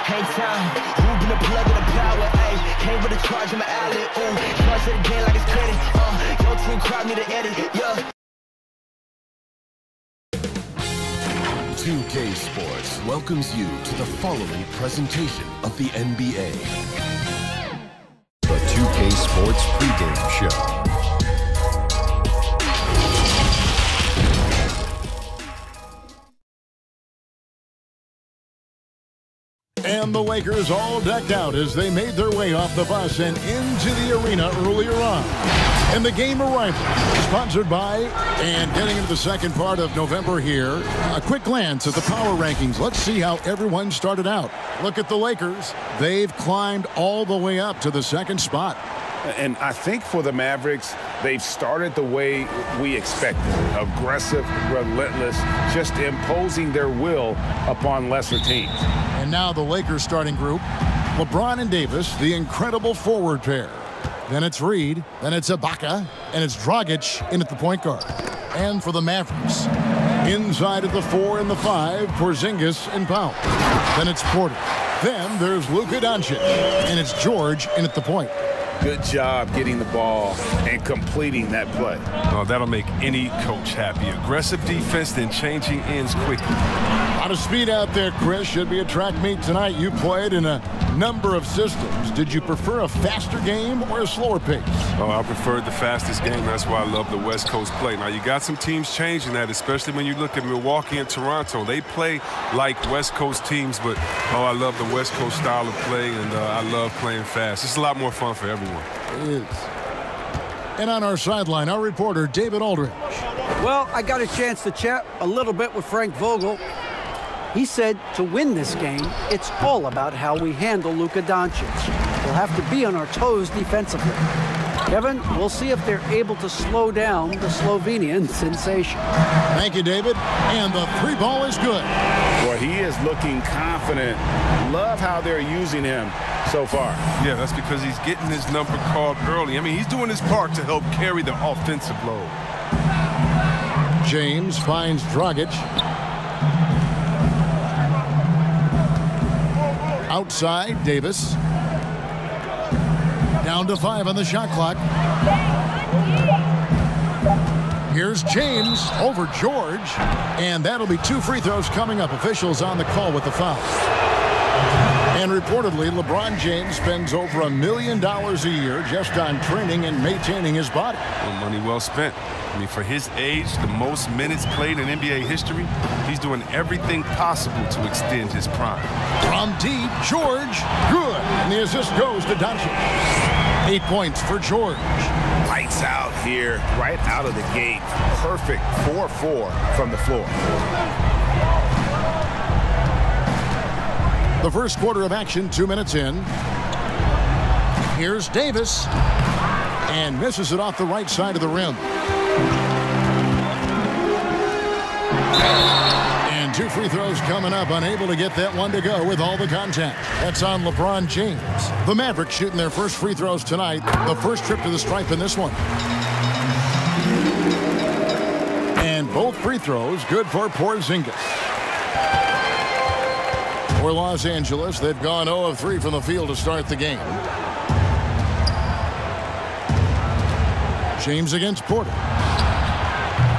Hang time, Ruben the plug in the power, ayy. Came with a charge in my alley, ooh. Charge to the game like it's credit, your team crowd me to edit, yeah. 2K Sports welcomes you to the following presentation of the NBA. The 2K Sports pregame show. And the Lakers all decked out as they made their way off the bus and into the arena earlier on. And the game arrival, sponsored by, and getting into the second part of November here, a quick glance at the power rankings. Let's see how everyone started out. Look at the Lakers. They've climbed all the way up to the second spot. And I think for the Mavericks, they've started the way we expected. Aggressive, relentless, just imposing their will upon lesser teams. And now the Lakers starting group, LeBron and Davis, the incredible forward pair. Then it's Reed, then it's Ibaka, and it's Dragic in at the point guard. And for the Mavericks, inside of the 4 and the 5, Porzingis and Powell. Then it's Porter. Then there's Luka Doncic, and it's George in at the point. Good job getting the ball and completing that play. Oh, that'll make any coach happy. Aggressive defense, then changing ends quickly. A lot of speed out there, Chris. Should be a track meet tonight. You played in a number of systems. Did you prefer a faster game or a slower pace? Oh, I preferred the fastest game. That's why I love the West Coast play. Now, you got some teams changing that, especially when you look at Milwaukee and Toronto. They play like West Coast teams, but, oh, I love the West Coast style of play, and I love playing fast. It's a lot more fun for everyone. It is. And on our sideline, our reporter, David Aldridge. Well, I got a chance to chat a little bit with Frank Vogel. He said to win this game, it's all about how we handle Luka Doncic. We'll have to be on our toes defensively. Kevin, we'll see if they're able to slow down the Slovenian sensation. Thank you, David. And the three ball is good. Boy, he is looking confident. Love how they're using him so far. Yeah, that's because he's getting his number called early. I mean, he's doing his part to help carry the offensive load. James finds Dragic. Outside, Davis. Down to 5 on the shot clock. Here's James over George. And that'll be 2 free throws coming up. Officials on the call with the foul. And reportedly, LeBron James spends over $1 million a year just on training and maintaining his body. Well, money well spent. I mean, for his age, the most minutes played in NBA history, he's doing everything possible to extend his prime. From deep, George, good. And the assist goes to Doncic. 8 points for George. Lights out here, right out of the gate. Perfect 4-4 from the floor. The first quarter of action, 2 minutes in. Here's Davis. And misses it off the right side of the rim. And 2 free throws coming up. Unable to get that one to go with all the contact. That's on LeBron James. The Mavericks shooting their first free throws tonight. The first trip to the stripe in this one. And both free throws good for Porzingis. For Los Angeles, they've gone 0 of 3 from the field to start the game. James against Porter.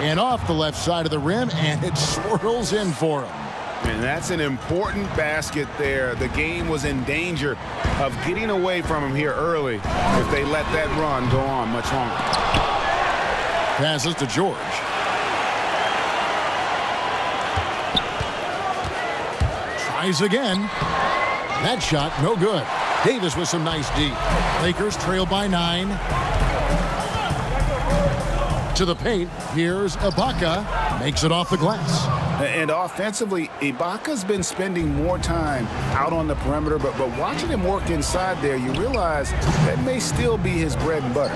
And off the left side of the rim, and it swirls in for him. And that's an important basket there. The game was in danger of getting away from him here early if they let that run go on much longer. Passes to George. Tries again. That shot, no good. Davis with some nice D. Lakers trail by 9. To the paint, here's Ibaka, makes it off the glass. And offensively, Ibaka's been spending more time out on the perimeter, but watching him work inside there, you realize that may still be his bread and butter.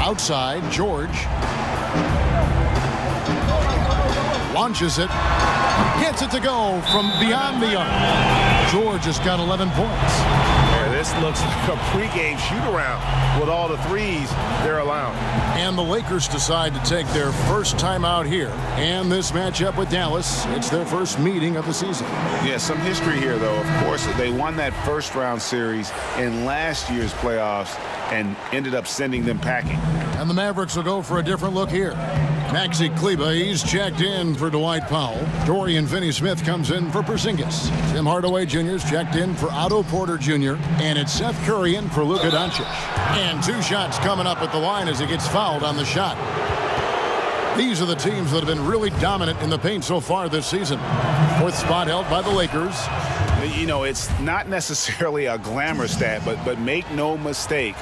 Outside, George. Launches it, gets it to go from beyond the arc. George has got 11 points. this looks like a pregame shoot-around with all the threes they're allowing. And the Lakers decide to take their first time out here. And this matchup with Dallas, it's their first meeting of the season. Yeah, some history here, though. Of course, they won that first-round series in last year's playoffs and ended up sending them packing. And the Mavericks will go for a different look here. Maxi Kleber, he's checked in for Dwight Powell. Dorian Finney-Smith comes in for Porzingis. Tim Hardaway Jr.'s checked in for Otto Porter Jr. And it's Seth Curry in for Luka Doncic. And 2 shots coming up at the line as he gets fouled on the shot. These are the teams that have been really dominant in the paint so far this season. 4th spot held by the Lakers. You know, it's not necessarily a glamour stat, but make no mistake,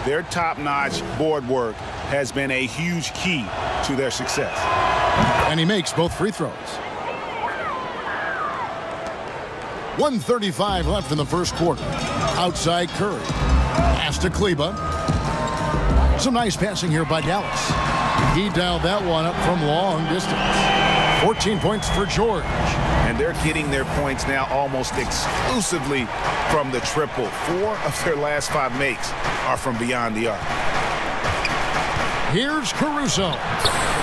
their top-notch board work has been a huge key to their success. And he makes both free throws. 1:35 left in the first quarter. Outside Curry. Pass to Kleber. Some nice passing here by Dallas. He dialed that one up from long distance. 14 points for George. And they're getting their points now almost exclusively from the triple. 4 of their last 5 makes are from beyond the arc. Here's Caruso.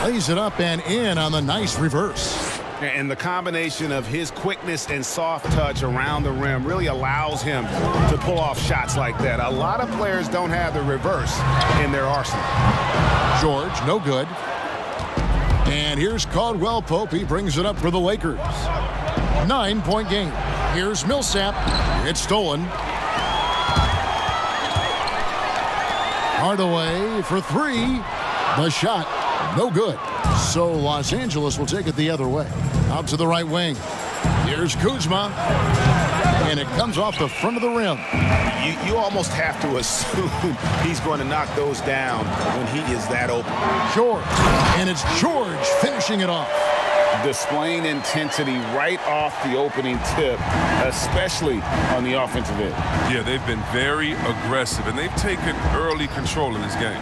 Lays it up and in on the nice reverse. And the combination of his quickness and soft touch around the rim really allows him to pull off shots like that. A lot of players don't have the reverse in their arsenal. George, no good. And here's Caldwell Pope. He brings it up for the Lakers. 9-point game. Here's Millsap. It's stolen. Hardaway for 3. The shot, no good. So Los Angeles will take it the other way. Out to the right wing. Here's Kuzma. And it comes off the front of the rim. You almost have to assume he's going to knock those down when he is that open. George. And it's George finishing it off. Displaying intensity right off the opening tip, especially on the offensive end. Yeah, they've been very aggressive, and they've taken early control in this game.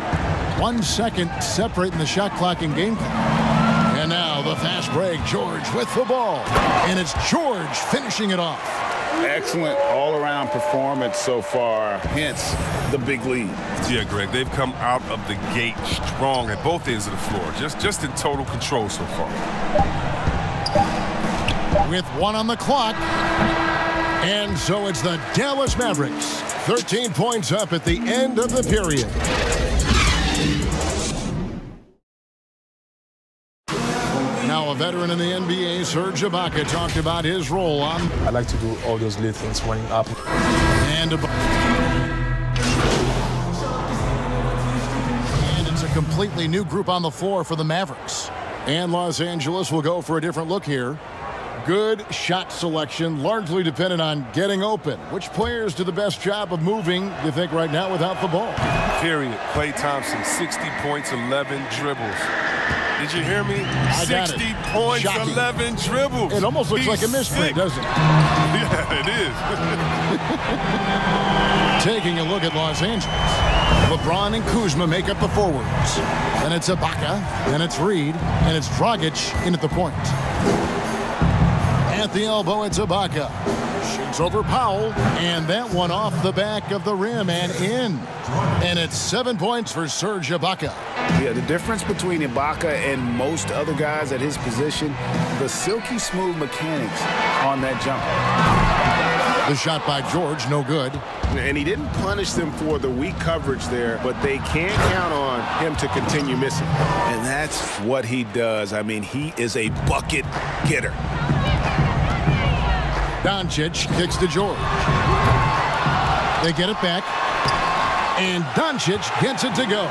1 second separating the shot clock and game clock. And now the fast break. George with the ball. And it's George finishing it off. Excellent all-around performance so far, hence the big lead. Yeah, Greg, they've come out of the gate strong at both ends of the floor, just in total control so far. With 1 on the clock. And so it's the Dallas Mavericks. 13 points up at the end of the period. Now a veteran in the NBA, Serge Ibaka, talked about his role on. I like to do all those little things running up. And it's a completely new group on the floor for the Mavericks. And Los Angeles will go for a different look here. Good shot selection, largely dependent on getting open. Which players do the best job of moving, you think, right now without the ball? Period. Klay Thompson, 60 points, 11 dribbles. Did you hear me? I got 60 it. points, Shocking. 11 dribbles. It almost looks like a misprint, doesn't it? Yeah, it is. Taking a look at Los Angeles. LeBron and Kuzma make up the forwards. Then it's Ibaka, then it's Reed, and it's Dragic in at the point. At the elbow, it's Ibaka. Shoots over Powell, and that one off the back of the rim and in. And it's 7 points for Serge Ibaka. Yeah, the difference between Ibaka and most other guys at his position, the silky smooth mechanics on that jumper. The shot by George, no good. And he didn't punish them for the weak coverage there, but they can't count on him to continue missing. And that's what he does. I mean, he is a bucket getter. Doncic kicks to George. They get it back. And Doncic gets it to go.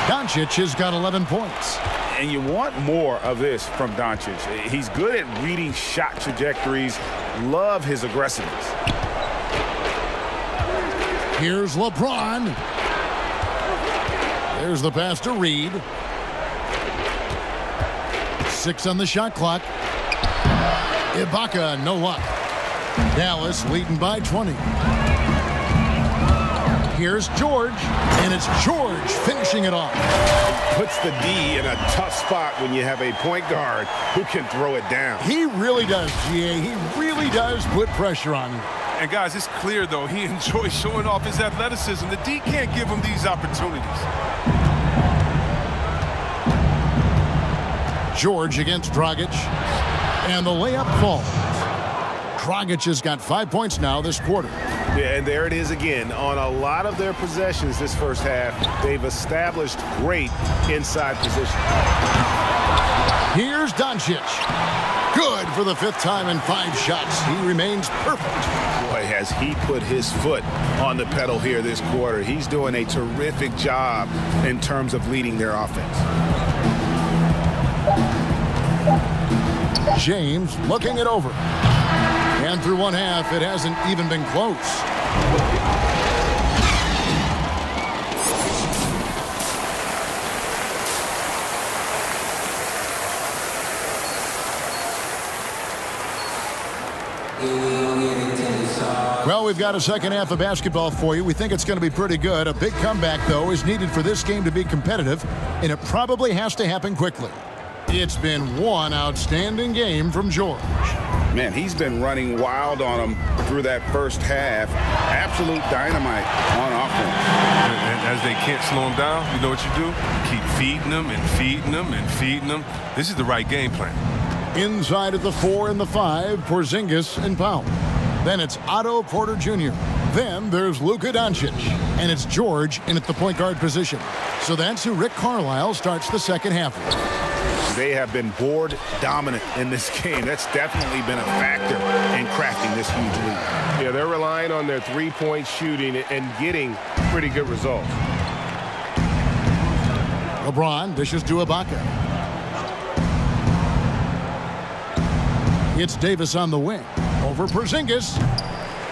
Doncic has got 11 points. And you want more of this from Doncic. He's good at reading shot trajectories. Love his aggressiveness. Here's LeBron. There's the pass to Reed. 6 on the shot clock. Ibaka, no luck. Dallas leading by 20. Here's George, and it's George finishing it off. Puts the D in a tough spot when you have a point guard who can throw it down. He really does, GA. He really does put pressure on him. And guys, it's clear, though, he enjoys showing off his athleticism. The D can't give him these opportunities. George against Dragic. And the layup falls. Dragic has got 5 points now this quarter. Yeah, and there it is again. On a lot of their possessions this first half, they've established great inside position. Here's Doncic. Good for the 5th time in 5 shots. He remains perfect. Boy, has he put his foot on the pedal here this quarter. He's doing a terrific job in terms of leading their offense. James looking it over. And through one half, it hasn't even been close. Well, we've got a second half of basketball for you. We think it's going to be pretty good. A big comeback, though, is needed for this game to be competitive, and it probably has to happen quickly. It's been one outstanding game from George. Man, he's been running wild on them through that first half. Absolute dynamite on offense. And as they can't slow him down, you know what you do? Keep feeding them and feeding them and feeding them. This is the right game plan. Inside at the 4 and the 5, Porzingis and Powell. Then it's Otto Porter Jr. Then there's Luka Doncic. And it's George in at the point guard position. So that's who Rick Carlisle starts the second half with. They have been board dominant in this game. That's definitely been a factor in crafting this huge lead. Yeah, they're relying on their three-point shooting and getting pretty good results. LeBron dishes to Ibaka. It's Davis on the wing. Over Porzingis.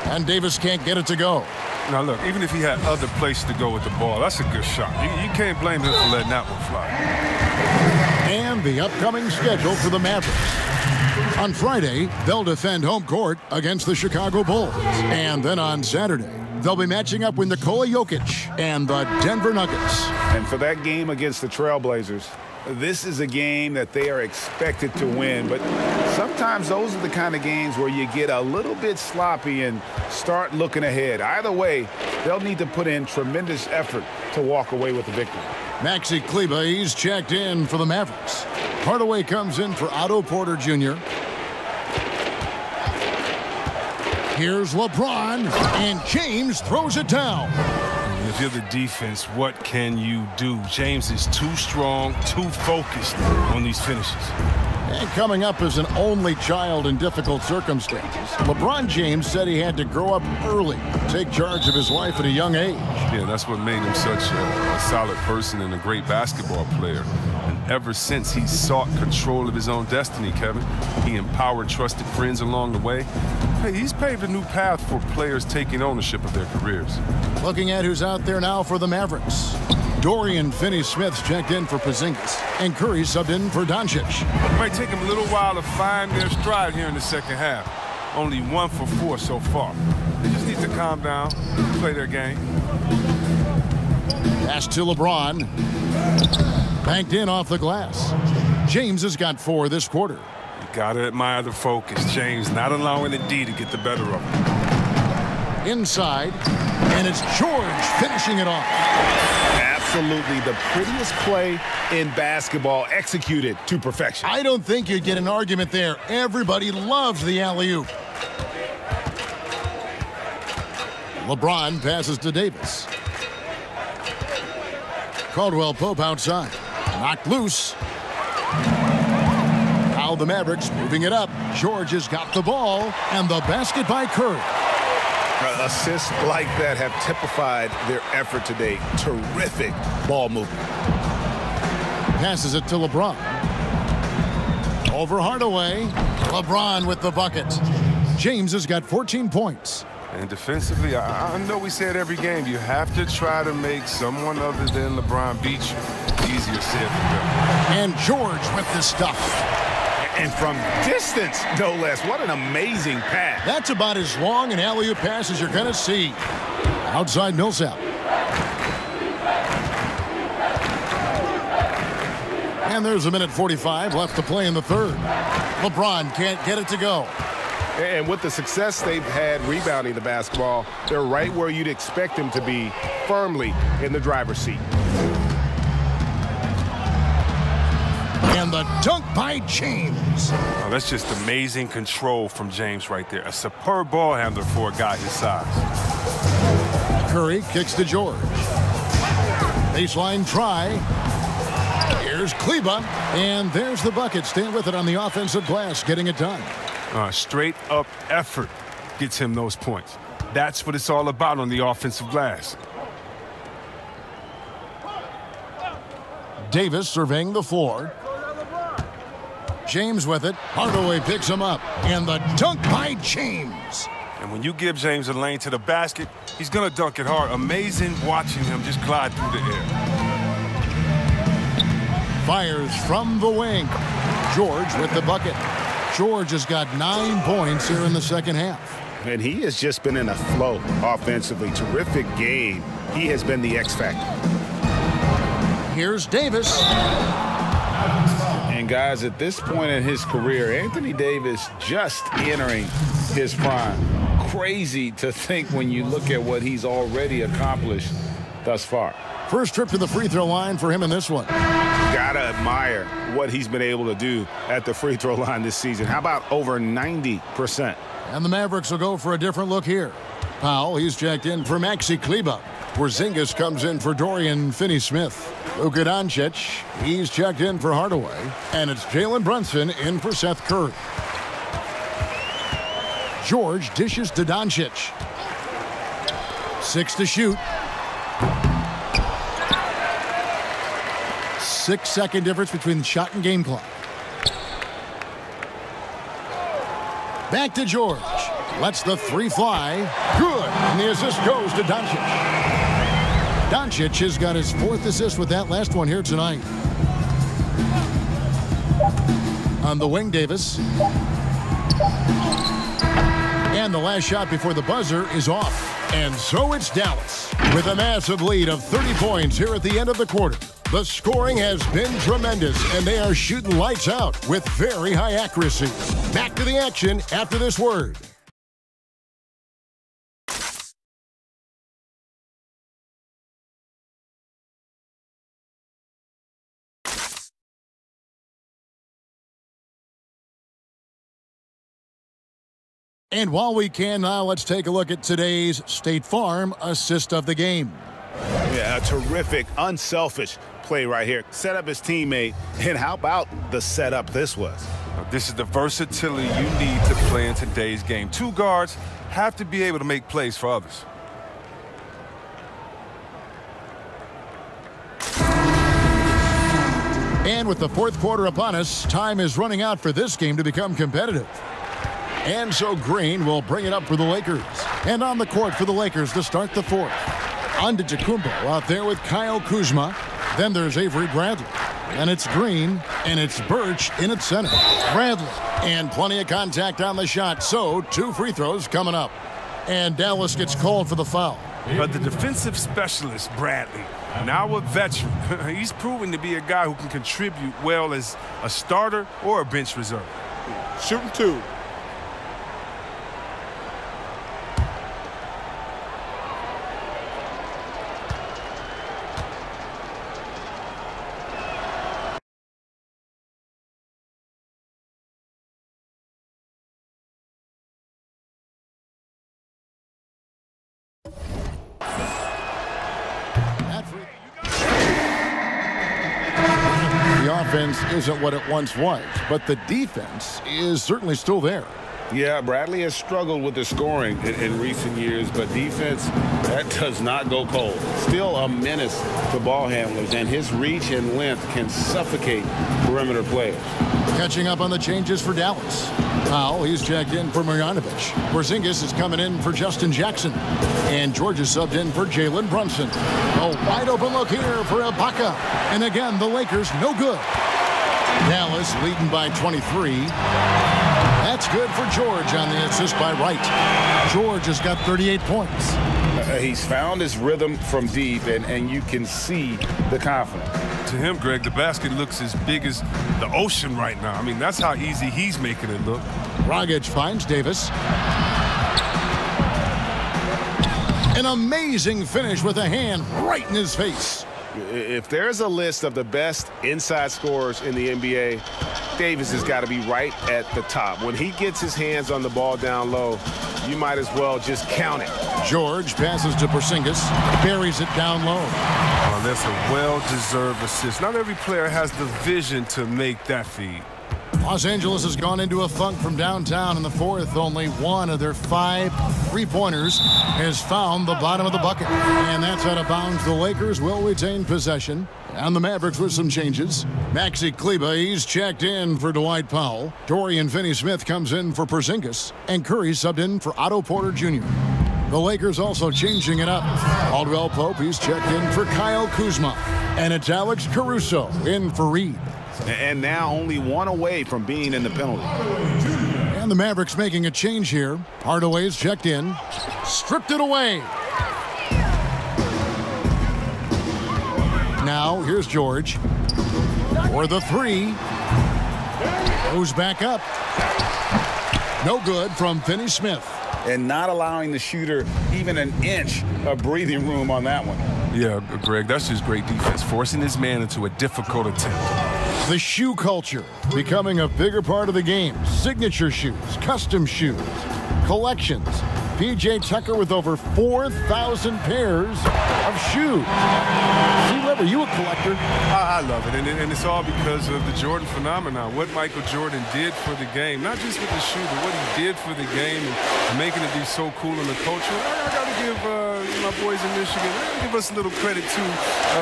And Davis can't get it to go. Now, look, even if he had other places to go with the ball, that's a good shot. You can't blame him for letting that one fly. And the upcoming schedule for the Mavericks. On Friday, they'll defend home court against the Chicago Bulls. And then on Saturday, they'll be matching up with Nikola Jokic and the Denver Nuggets. And for that game against the Trailblazers, this is a game that they are expected to win. But sometimes those are the kind of games where you get a little bit sloppy and start looking ahead. Either way, they'll need to put in tremendous effort to walk away with the victory. Maxi Kleber, he's checked in for the Mavericks. Hardaway comes in for Otto Porter Jr. Here's LeBron, and James throws it down. If you're the defense, what can you do? James is too strong, too focused on these finishes. And coming up as an only child in difficult circumstances, LeBron James said he had to grow up early, take charge of his life at a young age. Yeah, that's what made him such a solid person and a great basketball player. And ever since he sought control of his own destiny, Kevin, he empowered trusted friends along the way. Hey, he's paved a new path for players taking ownership of their careers. Looking at who's out there now for the Mavericks. Dorian Finney-Smith's checked in for Porzingis, and Curry subbed in for Doncic. It might take them a little while to find their stride here in the second half. Only 1 for 4 so far. They just need to calm down, play their game. Pass to LeBron. Banked in off the glass. James has got 4 this quarter. You gotta admire the focus. James not allowing the D to get the better of him. Inside, and it's George finishing it off. Absolutely the prettiest play in basketball, executed to perfection. I don't think you'd get an argument there. Everybody loves the alley-oop. LeBron passes to Davis. Caldwell Pope outside. Knocked loose. Now the Mavericks moving it up. George has got the ball, and the basket by Curry. Assists like that have typified their effort today. Terrific ball movement. Passes it to LeBron. Over Hardaway. LeBron with the bucket. James has got 14 points. And defensively, I know we say it every game, you have to try to make someone other than LeBron beat you. Easier said than done. And George with the stuff. And from distance, no less. What an amazing pass. That's about as long an alley-oop pass as you're going to see. Outside Millsap. And there's a minute 45 left to play in the third. LeBron can't get it to go. And with the success they've had rebounding the basketball, they're right where you'd expect them to be, firmly in the driver's seat. And the dunk by James. Oh, that's just amazing control from James right there. A superb ball handler for a guy his size. Curry kicks to George. Baseline try. Here's Kleber. And there's the bucket. Staying with it on the offensive glass, getting it done. Straight up effort gets him those points. That's what it's all about on the offensive glass. Davis surveying the floor. James with it. Hardaway picks him up. And the dunk by James. And when you give James a lane to the basket, he's going to dunk it hard. Amazing watching him just glide through the air. Fires from the wing. George with the bucket. George has got 9 points here in the second half. And he has just been in a flow offensively. Terrific game. He has been the X factor. Here's Davis. And guys, at this point in his career, Anthony Davis just entering his prime. Crazy to think when you look at what he's already accomplished thus far. First trip to the free throw line for him in this one. Gotta admire what he's been able to do at the free throw line this season. How about over 90%? And the Mavericks will go for a different look here. Powell, he's checked in for Maxi Kleber. Porzingis comes in for Dorian Finney-Smith. Luka Doncic, he's checked in for Hardaway. And it's Jalen Brunson in for Seth Curry. George dishes to Doncic. 6 to shoot. 6-second difference between the shot and game clock. Back to George. Lets the 3 fly. Good. And the assist goes to Doncic. Doncic has got his 4th assist with that last one here tonight. On the wing, Davis. And the last shot before the buzzer is off. And so it's Dallas with a massive lead of 30 points here at the end of the quarter. The scoring has been tremendous, and they are shooting lights out with very high accuracy. Back to the action after this word. And while we can now, let's take a look at today's State Farm assist of the game. Yeah, a terrific, unselfish play right here. Set up his teammate, and how about the setup this was? This is the versatility you need to play in today's game. 2 guards have to be able to make plays for others. And with the 4th quarter upon us, time is running out for this game to become competitive. And so Green will bring it up for the Lakers. And on the court for the Lakers to start the 4th. Antetokounmpo out there with Kyle Kuzma. Then there's Avery Bradley. And it's Green, and it's Birch in at center. Bradley, and plenty of contact on the shot. So 2 free throws coming up. And Dallas gets called for the foul. But the defensive specialist, Bradley, now a veteran. He's proven to be a guy who can contribute well as a starter or a bench reserve. Shooting 2. The offense isn't what it once was, but the defense is certainly still there. Yeah, Bradley has struggled with the scoring in recent years, but defense, that does not go cold. Still a menace to ball handlers, and his reach and length can suffocate perimeter players. Catching up on the changes for Dallas. Powell, he's checked in for Marjanovic. Porzingis is coming in for Justin Jackson. And George is subbed in for Jalen Brunson. A wide open look here for Ibaka. And again, the Lakers no good. Dallas leading by 23. That's good for George on the assist by Wright. George has got 38 points. He's found his rhythm from deep, and you can see the confidence. to him, Greg, the basket looks as big as the ocean right now. I mean, that's how easy he's making it look. Dragic finds Davis. An amazing finish with a hand right in his face. If there's a list of the best inside scorers in the NBA, Davis has got to be right at the top. When he gets his hands on the ball down low, you might as well just count it. George passes to Porzingis, buries it down low. Oh, that's a well-deserved assist. Not every player has the vision to make that feed. Los Angeles has gone into a funk from downtown in the fourth. Only one of their 5 3-pointers has found the bottom of the bucket. And that's out of bounds. The Lakers will retain possession. And the Mavericks with some changes. Maxi Kleber, he's checked in for Dwight Powell. Dorian Finney-Smith comes in for Porzingis. And Curry subbed in for Otto Porter Jr. The Lakers also changing it up. Caldwell Pope, he's checked in for Kyle Kuzma. And it's Alex Caruso in for Reed. And now only one away from being in the penalty. And the Mavericks making a change here. Hardaway's checked in. Stripped it away. Now here's George. For the 3. Goes back up. No good from Finney-Smith. And not allowing the shooter even an inch of breathing room on that one. Yeah, Greg, that's just great defense, forcing his man into a difficult attempt. The shoe culture becoming a bigger part of the game. Signature shoes, custom shoes, collections. P.J. Tucker with over 4,000 pairs of shoes. See, Weber, you a collector? I love it, and it's all because of the Jordan phenomenon. What Michael Jordan did for the game, not just with the shoe, but what he did for the game and making it be so cool in the culture. I got to give my boys in Michigan, give us a little credit too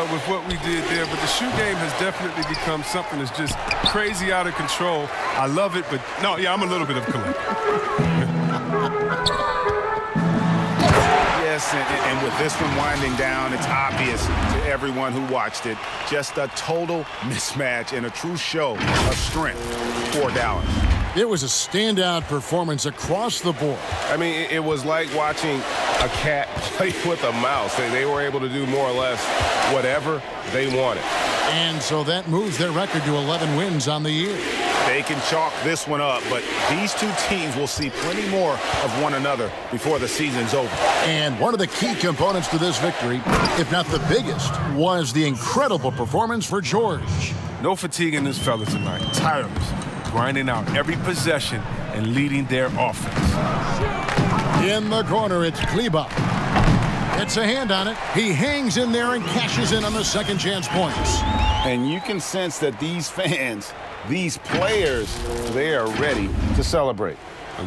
with what we did there. But the shoe game has definitely become something that's just crazy out of control. I love it, but no, yeah, I'm a little bit of a collector. Yes, and with this one winding down, it's obvious to everyone who watched it. Just a total mismatch and a true show of strength for Dallas. It was a standout performance across the board. I mean, it was like watching a cat play with a mouse. They were able to do more or less whatever they wanted. And so that moves their record to 11 wins on the year. They can chalk this one up, but these two teams will see plenty more of one another before the season's over. And one of the key components to this victory, if not the biggest, was the incredible performance for George. No fatigue in this fella tonight. Tireless, grinding out every possession and leading their offense. In the corner, it's Kleber. Gets a hand on it. He hangs in there and cashes in on the second chance points. And you can sense that these fans, these players, they are ready to celebrate.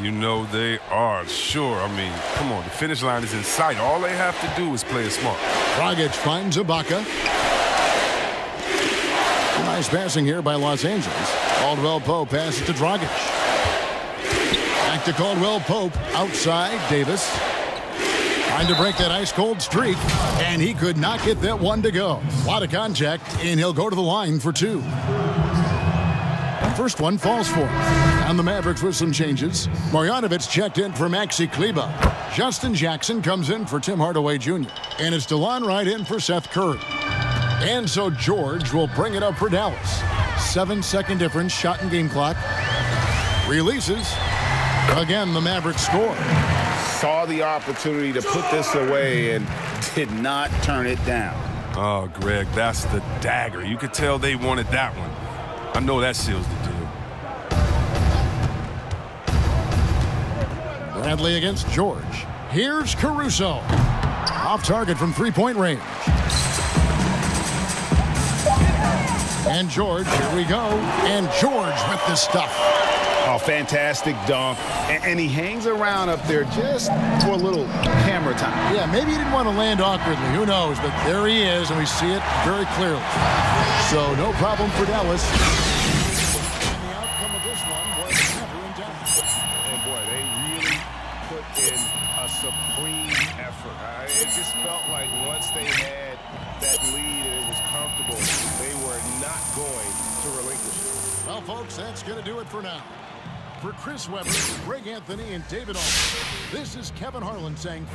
You know they are, sure. I mean, come on, the finish line is in sight. All they have to do is play it smart. Dragic finds Ibaka. Nice passing here by Los Angeles. Caldwell Pope passes to Dragic. Back to Caldwell Pope. Outside, Davis. Trying to break that ice-cold streak, and he could not get that one to go. A lot of contact, and he'll go to the line for 2. First one falls for him. And the Mavericks with some changes. Marjanovic checked in for Maxi Kleber. Justin Jackson comes in for Tim Hardaway Jr. And it's DeLon Wright in for Seth Curry. And so George will bring it up for Dallas. 7-second difference, shot and game clock. Releases. Again, the Mavericks score. Saw the opportunity to put this away and did not turn it down. Oh, Greg, that's the dagger. You could tell they wanted that one. I know that seals the deal. Bradley against George. Here's Caruso. Off target from 3-point range. And George, here we go. And George with the stuff. Oh, fantastic dunk. And he hangs around up there just for a little camera time. Yeah, maybe he didn't want to land awkwardly. Who knows? But there he is, and we see it very clearly. So no problem for Dallas. And the outcome of this one was never in doubt. And boy, they really put in a supreme effort. It just felt like once they had that lead and it was comfortable, they were not going to relinquish it. Well, folks, that's going to do it for now. For Chris Webber, Greg Anthony, and David Aldridge, this is Kevin Harlan saying...